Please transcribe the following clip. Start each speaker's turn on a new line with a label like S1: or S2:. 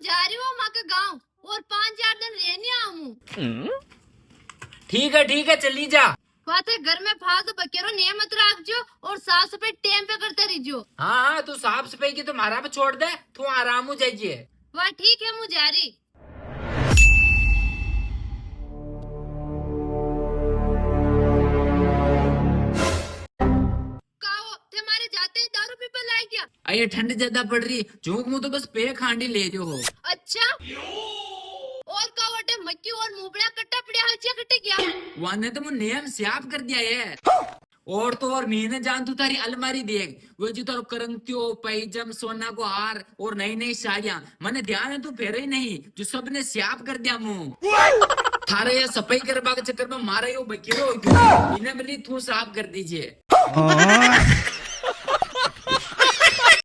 S1: जा रही हूँ माँ के गाँव और 5-4 दिन रहने आऊँ।
S2: ठीक है चली जा।
S1: बात है घर में फालतू बकेरो नियमित रखजो और साफ सफाई टाइम पे करते रहिजो।
S2: हाँ तू साफ सफाई की तो मारा पे छोड़ दे, तू आराम हो जाइए।
S1: वाह ठीक है मुझे जा रही। हमारे जाते ही दारू पी पे लाई गया।
S2: अरे ठंड ज्यादा पड़ रही, झोंक मुँह तो बस पे खांडी ले जो हो।
S1: अच्छा और का वटे मक्की और मुबड़ा कट्टा पड़िया हचिया कट्टे गया।
S2: वाने तो मुझे नियम स्याप कर दिया है। और तो और महीने जान तू तारी अलमारी देख, वो जो तारो करंतियो पैजम सोना को हार और नई नई साड़ियां, मैंने ध्यान है तू फेरे ही नहीं जो सबने स्याप कर दिया मुंह। थारे ये सफाई करवा के चक्कर में मारे यो बकेरो इन्हें मिली तू साफ कर दीजिए।